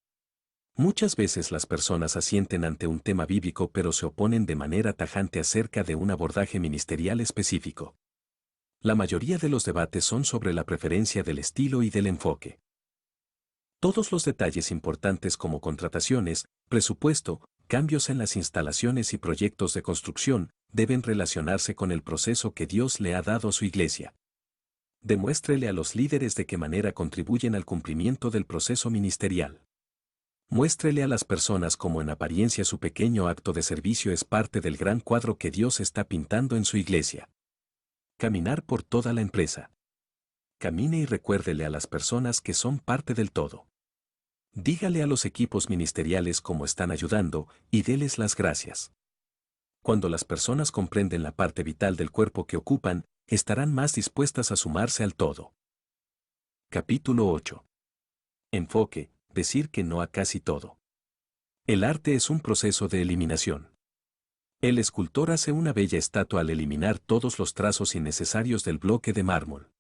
Muchas veces las personas asienten ante un tema bíblico pero se oponen de manera tajante acerca de un abordaje ministerial específico. La mayoría de los debates son sobre la preferencia del estilo y del enfoque. Todos los detalles importantes como contrataciones, presupuesto, cambios en las instalaciones y proyectos de construcción, deben relacionarse con el proceso que Dios le ha dado a su iglesia. Demuéstrele a los líderes de qué manera contribuyen al cumplimiento del proceso ministerial. Muéstrele a las personas cómo en apariencia su pequeño acto de servicio es parte del gran cuadro que Dios está pintando en su iglesia. Caminar por toda la empresa. Camine y recuérdele a las personas que son parte del todo. Dígale a los equipos ministeriales cómo están ayudando y déles las gracias. Cuando las personas comprenden la parte vital del cuerpo que ocupan, estarán más dispuestas a sumarse al todo. Capítulo 8. Enfoque, decir que no a casi todo. El arte es un proceso de eliminación. El escultor hace una bella estatua al eliminar todos los trazos innecesarios del bloque de mármol.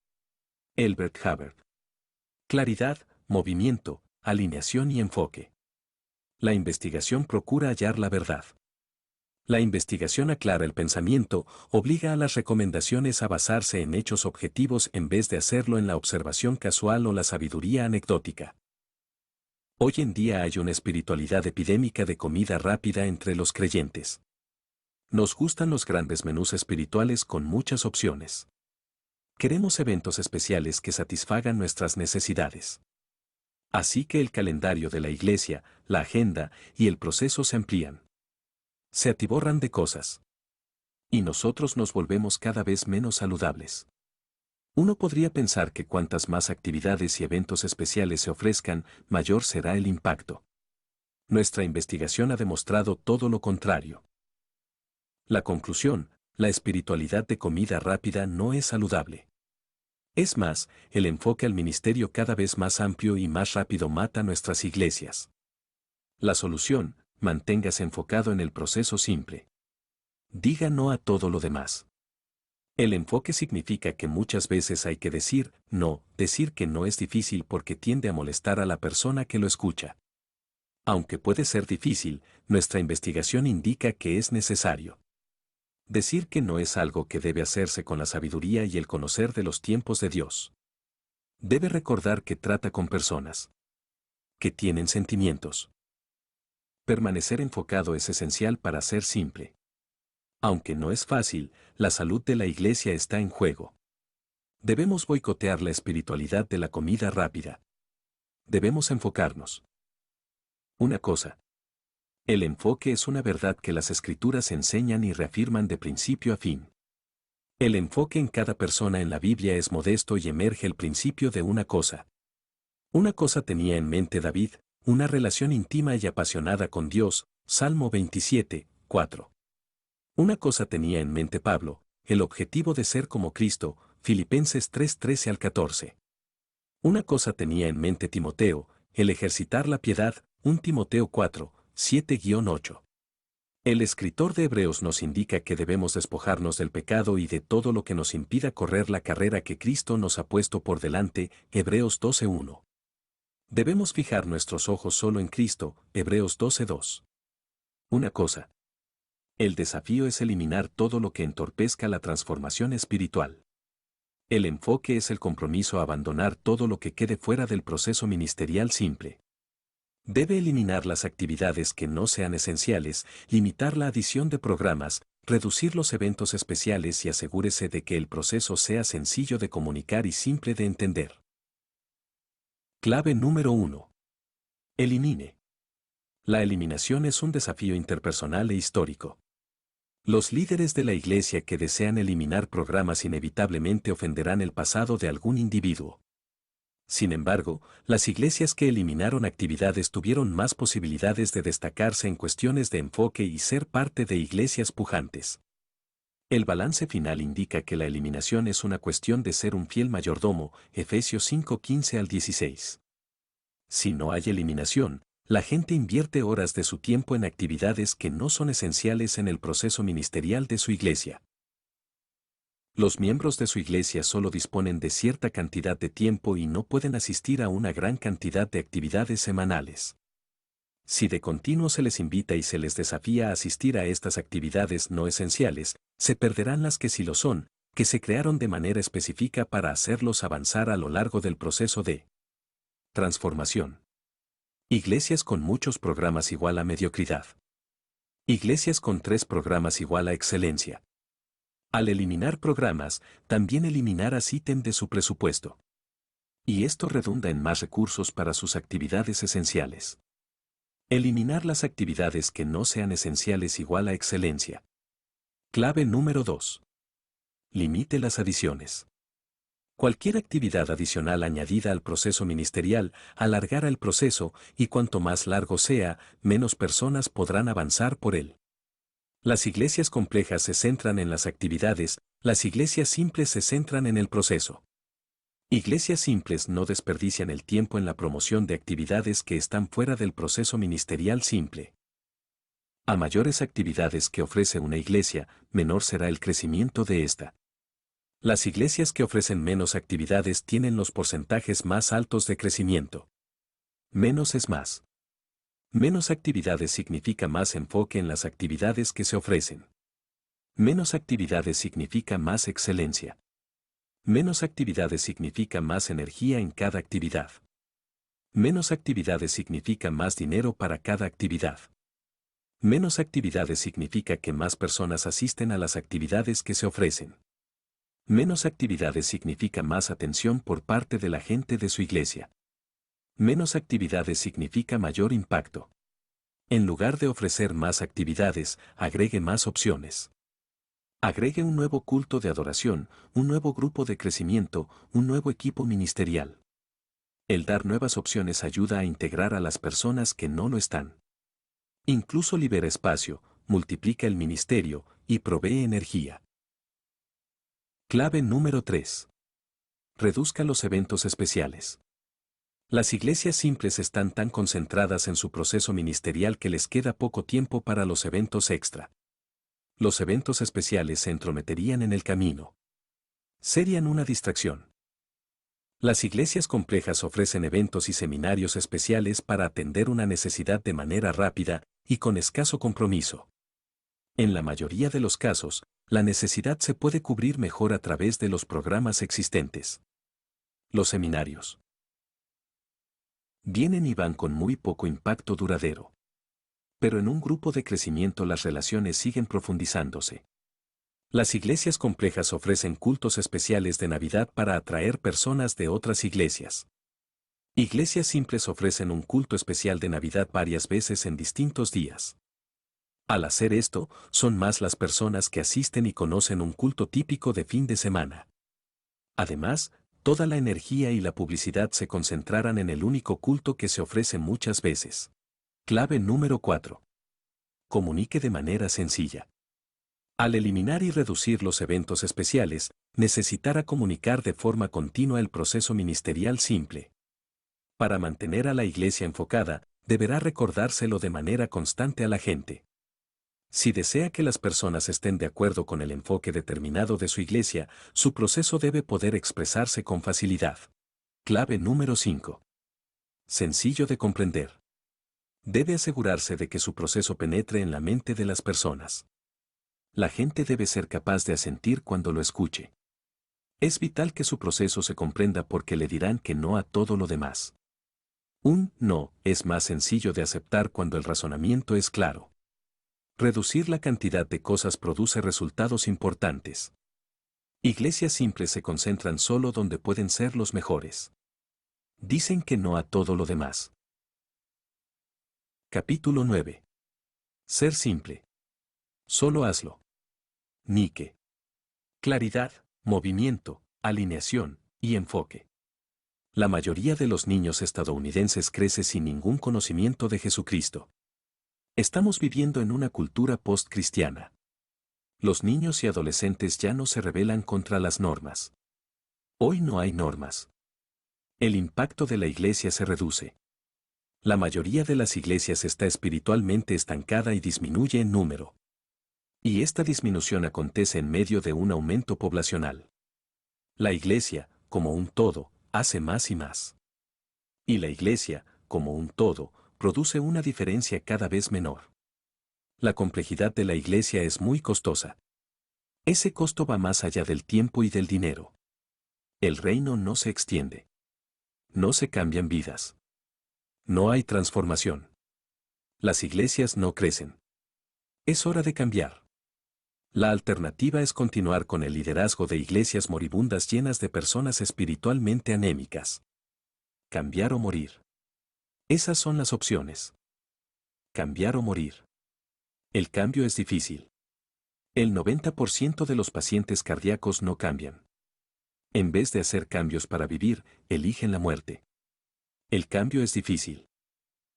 Elbert Hubbard. Claridad, movimiento, alineación y enfoque. La investigación procura hallar la verdad. La investigación aclara el pensamiento, obliga a las recomendaciones a basarse en hechos objetivos en vez de hacerlo en la observación casual o la sabiduría anecdótica. Hoy en día hay una espiritualidad epidémica de comida rápida entre los creyentes. Nos gustan los grandes menús espirituales con muchas opciones. Queremos eventos especiales que satisfagan nuestras necesidades. Así que el calendario de la iglesia, la agenda y el proceso se amplían. Se atiborran de cosas. Y nosotros nos volvemos cada vez menos saludables. Uno podría pensar que cuantas más actividades y eventos especiales se ofrezcan, mayor será el impacto. Nuestra investigación ha demostrado todo lo contrario. La conclusión, la espiritualidad de comida rápida no es saludable. Es más, el enfoque al ministerio cada vez más amplio y más rápido mata nuestras iglesias. La solución, manténgase enfocado en el proceso simple. Diga no a todo lo demás. El enfoque significa que muchas veces hay que decir que no es difícil porque tiende a molestar a la persona que lo escucha. Aunque puede ser difícil, nuestra investigación indica que es necesario. Decir que no es algo que debe hacerse con la sabiduría y el conocer de los tiempos de Dios. Debe recordar que trata con personas que tienen sentimientos. Permanecer enfocado es esencial para ser simple. Aunque no es fácil, la salud de la iglesia está en juego. Debemos boicotear la espiritualidad de la comida rápida. Debemos enfocarnos. Una cosa. El enfoque es una verdad que las escrituras enseñan y reafirman de principio a fin. El enfoque en cada persona en la Biblia es modesto y emerge el principio de una cosa. Una cosa tenía en mente David, una relación íntima y apasionada con Dios, Salmo 27, 4. Una cosa tenía en mente Pablo, el objetivo de ser como Cristo, Filipenses 3, 13 al 14. Una cosa tenía en mente Timoteo, el ejercitar la piedad, 1 Timoteo 4, 7-8. El escritor de Hebreos nos indica que debemos despojarnos del pecado y de todo lo que nos impida correr la carrera que Cristo nos ha puesto por delante, Hebreos 12:1. Debemos fijar nuestros ojos solo en Cristo, Hebreos 12:2. Una cosa. El desafío es eliminar todo lo que entorpezca la transformación espiritual. El enfoque es el compromiso a abandonar todo lo que quede fuera del proceso ministerial simple. Debe eliminar las actividades que no sean esenciales, limitar la adición de programas, reducir los eventos especiales y asegúrese de que el proceso sea sencillo de comunicar y simple de entender. Clave número 1. Elimine. La eliminación es un desafío interpersonal e histórico. Los líderes de la iglesia que desean eliminar programas inevitablemente ofenderán el pasado de algún individuo. Sin embargo, las iglesias que eliminaron actividades tuvieron más posibilidades de destacarse en cuestiones de enfoque y ser parte de iglesias pujantes. El balance final indica que la eliminación es una cuestión de ser un fiel mayordomo, Efesios 5:15 al 16. Si no hay eliminación, la gente invierte horas de su tiempo en actividades que no son esenciales en el proceso ministerial de su iglesia. Los miembros de su iglesia solo disponen de cierta cantidad de tiempo y no pueden asistir a una gran cantidad de actividades semanales. Si de continuo se les invita y se les desafía a asistir a estas actividades no esenciales, se perderán las que sí lo son, que se crearon de manera específica para hacerlos avanzar a lo largo del proceso de transformación. Iglesias con muchos programas igual a mediocridad. Iglesias con 3 programas igual a excelencia. Al eliminar programas, también eliminarás ítem de su presupuesto. Y esto redunda en más recursos para sus actividades esenciales. Eliminar las actividades que no sean esenciales igual a excelencia. Clave número 2. Limite las adiciones. Cualquier actividad adicional añadida al proceso ministerial alargará el proceso y cuanto más largo sea, menos personas podrán avanzar por él. Las iglesias complejas se centran en las actividades, las iglesias simples se centran en el proceso. Iglesias simples no desperdician el tiempo en la promoción de actividades que están fuera del proceso ministerial simple. A mayores actividades que ofrece una iglesia, menor será el crecimiento de esta. Las iglesias que ofrecen menos actividades tienen los porcentajes más altos de crecimiento. Menos es más. Menos actividades significa más enfoque en las actividades que se ofrecen. Menos actividades significa más excelencia. Menos actividades significa más energía en cada actividad. Menos actividades significa más dinero para cada actividad. Menos actividades significa que más personas asisten a las actividades que se ofrecen. Menos actividades significa más atención por parte de la gente de su iglesia. Menos actividades significa mayor impacto. En lugar de ofrecer más actividades, agregue más opciones. Agregue un nuevo culto de adoración, un nuevo grupo de crecimiento, un nuevo equipo ministerial. El dar nuevas opciones ayuda a integrar a las personas que no lo están. Incluso libera espacio, multiplica el ministerio y provee energía. Clave número 3. Reduzca los eventos especiales. Las iglesias simples están tan concentradas en su proceso ministerial que les queda poco tiempo para los eventos extra. Los eventos especiales se entrometerían en el camino. Serían una distracción. Las iglesias complejas ofrecen eventos y seminarios especiales para atender una necesidad de manera rápida y con escaso compromiso. En la mayoría de los casos, la necesidad se puede cubrir mejor a través de los programas existentes. Los seminarios vienen y van con muy poco impacto duradero. Pero en un grupo de crecimiento las relaciones siguen profundizándose. Las iglesias complejas ofrecen cultos especiales de Navidad para atraer personas de otras iglesias. Iglesias simples ofrecen un culto especial de Navidad varias veces en distintos días. Al hacer esto, son más las personas que asisten y conocen un culto típico de fin de semana. Además, toda la energía y la publicidad se concentrarán en el único culto que se ofrece muchas veces. Clave número 4. Comunique de manera sencilla. Al eliminar y reducir los eventos especiales, necesitará comunicar de forma continua el proceso ministerial simple. Para mantener a la iglesia enfocada, deberá recordárselo de manera constante a la gente. Si desea que las personas estén de acuerdo con el enfoque determinado de su iglesia, su proceso debe poder expresarse con facilidad. Clave número 5. Sencillo de comprender. Debe asegurarse de que su proceso penetre en la mente de las personas. La gente debe ser capaz de asentir cuando lo escuche. Es vital que su proceso se comprenda porque le dirán que no a todo lo demás. Un no es más sencillo de aceptar cuando el razonamiento es claro. Reducir la cantidad de cosas produce resultados importantes. Iglesias simples se concentran solo donde pueden ser los mejores. Dicen que no a todo lo demás. Capítulo 9. Ser simple. Solo hazlo. Nike. Claridad, movimiento, alineación y enfoque. La mayoría de los niños estadounidenses crece sin ningún conocimiento de Jesucristo. Estamos viviendo en una cultura post-cristiana. Los niños y adolescentes ya no se rebelan contra las normas. Hoy no hay normas. El impacto de la iglesia se reduce. La mayoría de las iglesias está espiritualmente estancada y disminuye en número. Y esta disminución acontece en medio de un aumento poblacional. La iglesia, como un todo, hace más y más. Y la iglesia, como un todo, produce una diferencia cada vez menor. La complejidad de la iglesia es muy costosa. Ese costo va más allá del tiempo y del dinero. El reino no se extiende. No se cambian vidas. No hay transformación. Las iglesias no crecen. Es hora de cambiar. La alternativa es continuar con el liderazgo de iglesias moribundas llenas de personas espiritualmente anémicas. Cambiar o morir. Esas son las opciones. Cambiar o morir. El cambio es difícil. El 90% de los pacientes cardíacos no cambian. En vez de hacer cambios para vivir, eligen la muerte. El cambio es difícil.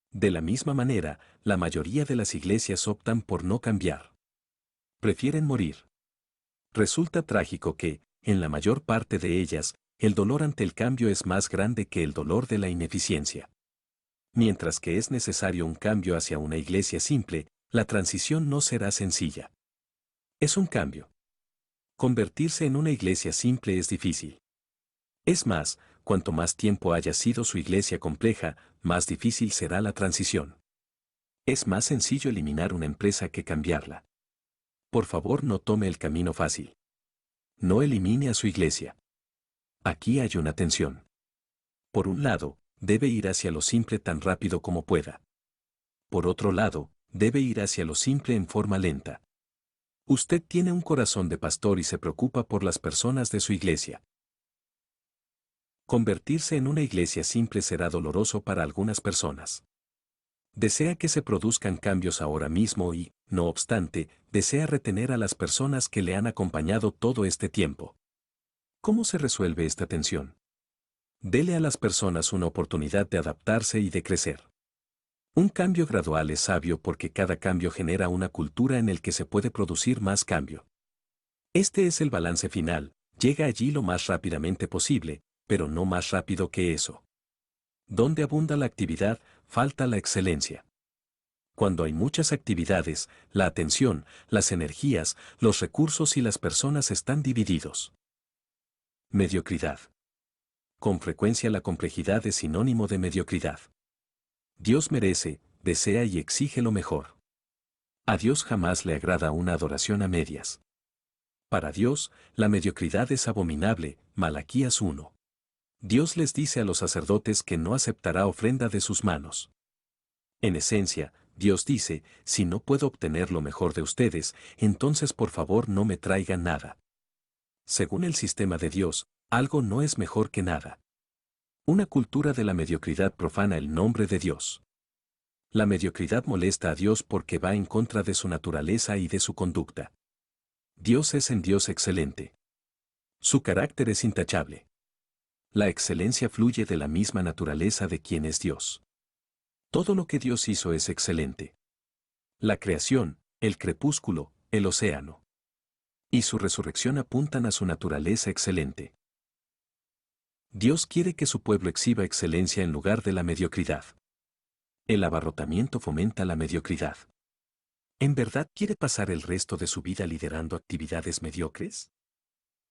De la misma manera, la mayoría de las iglesias optan por no cambiar. Prefieren morir. Resulta trágico que, en la mayor parte de ellas, el dolor ante el cambio es más grande que el dolor de la ineficiencia. Mientras que es necesario un cambio hacia una iglesia simple, la transición no será sencilla. Es un cambio. Convertirse en una iglesia simple es difícil. Es más, cuanto más tiempo haya sido su iglesia compleja, más difícil será la transición. Es más sencillo eliminar una empresa que cambiarla. Por favor, no tome el camino fácil. No elimine a su iglesia. Aquí hay una tensión. Por un lado, debe ir hacia lo simple tan rápido como pueda. Por otro lado, debe ir hacia lo simple en forma lenta. Usted tiene un corazón de pastor y se preocupa por las personas de su iglesia. Convertirse en una iglesia simple será doloroso para algunas personas. Desea que se produzcan cambios ahora mismo y, no obstante, desea retener a las personas que le han acompañado todo este tiempo. ¿Cómo se resuelve esta tensión? Dele a las personas una oportunidad de adaptarse y de crecer. Un cambio gradual es sabio porque cada cambio genera una cultura en el que se puede producir más cambio. Este es el balance final, llega allí lo más rápidamente posible, pero no más rápido que eso. Donde abunda la actividad, falta la excelencia. Cuando hay muchas actividades, la atención, las energías, los recursos y las personas están divididos. Mediocridad. Con frecuencia la complejidad es sinónimo de mediocridad. Dios merece, desea y exige lo mejor. A Dios jamás le agrada una adoración a medias. Para Dios, la mediocridad es abominable, Malaquías 1. Dios les dice a los sacerdotes que no aceptará ofrenda de sus manos. En esencia, Dios dice, si no puedo obtener lo mejor de ustedes, entonces por favor no me traigan nada. Según el sistema de Dios, algo no es mejor que nada. Una cultura de la mediocridad profana el nombre de Dios. La mediocridad molesta a Dios porque va en contra de su naturaleza y de su conducta. Dios es en Dios excelente. Su carácter es intachable. La excelencia fluye de la misma naturaleza de quien es Dios. Todo lo que Dios hizo es excelente. La creación, el crepúsculo, el océano y su resurrección apuntan a su naturaleza excelente. Dios quiere que su pueblo exhiba excelencia en lugar de la mediocridad. El abarrotamiento fomenta la mediocridad. ¿En verdad quiere pasar el resto de su vida liderando actividades mediocres?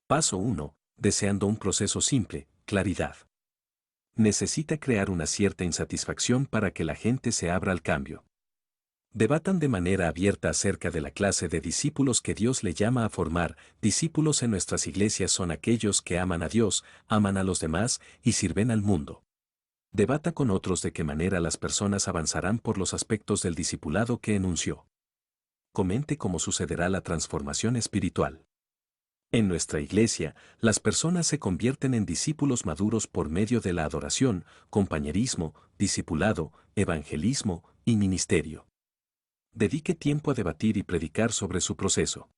Paso 1. Deseando un proceso simple, claridad. Necesita crear una cierta insatisfacción para que la gente se abra al cambio. Debatan de manera abierta acerca de la clase de discípulos que Dios le llama a formar. Discípulos en nuestras iglesias son aquellos que aman a Dios, aman a los demás y sirven al mundo. Debata con otros de qué manera las personas avanzarán por los aspectos del discipulado que enunció. Comente cómo sucederá la transformación espiritual. En nuestra iglesia, las personas se convierten en discípulos maduros por medio de la adoración, compañerismo, discipulado, evangelismo y ministerio. Dedique tiempo a debatir y predicar sobre su proceso.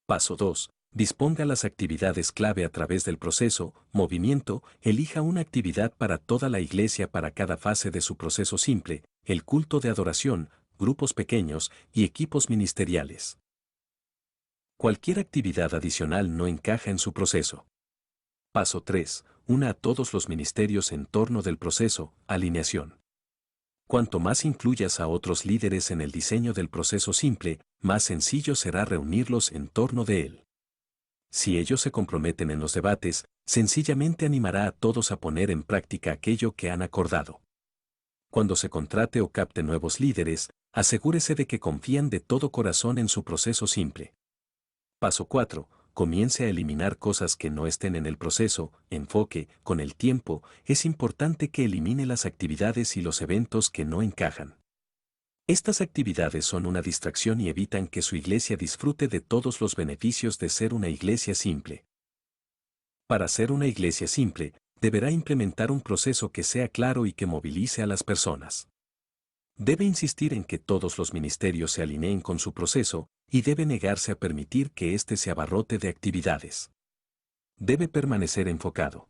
Paso 2. Disponga las actividades clave a través del proceso, movimiento, elija una actividad para toda la iglesia para cada fase de su proceso simple, el culto de adoración, grupos pequeños y equipos ministeriales. Cualquier actividad adicional no encaja en su proceso. Paso 3. Una a todos los ministerios en torno del proceso, alineación. Cuanto más incluyas a otros líderes en el diseño del proceso simple, más sencillo será reunirlos en torno de él. Si ellos se comprometen en los debates, sencillamente animará a todos a poner en práctica aquello que han acordado. Cuando se contrate o capte nuevos líderes, asegúrese de que confían de todo corazón en su proceso simple. Paso 4. Comience a eliminar cosas que no estén en el proceso. Enfoque, con el tiempo, es importante que elimine las actividades y los eventos que no encajan. Estas actividades son una distracción y evitan que su iglesia disfrute de todos los beneficios de ser una iglesia simple. Para ser una iglesia simple, deberá implementar un proceso que sea claro y que movilice a las personas. Debe insistir en que todos los ministerios se alineen con su proceso y debe negarse a permitir que éste se abarrote de actividades. Debe permanecer enfocado.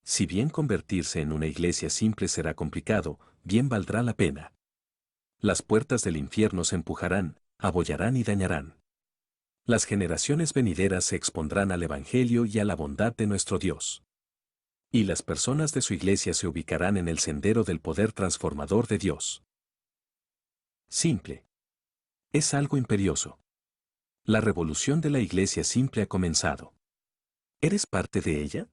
Si bien convertirse en una iglesia simple será complicado, bien valdrá la pena. Las puertas del infierno se empujarán, abollarán y dañarán. Las generaciones venideras se expondrán al Evangelio y a la bondad de nuestro Dios. Y las personas de su iglesia se ubicarán en el sendero del poder transformador de Dios. Simple. Es algo imperioso. La revolución de la iglesia simple ha comenzado. ¿Eres parte de ella?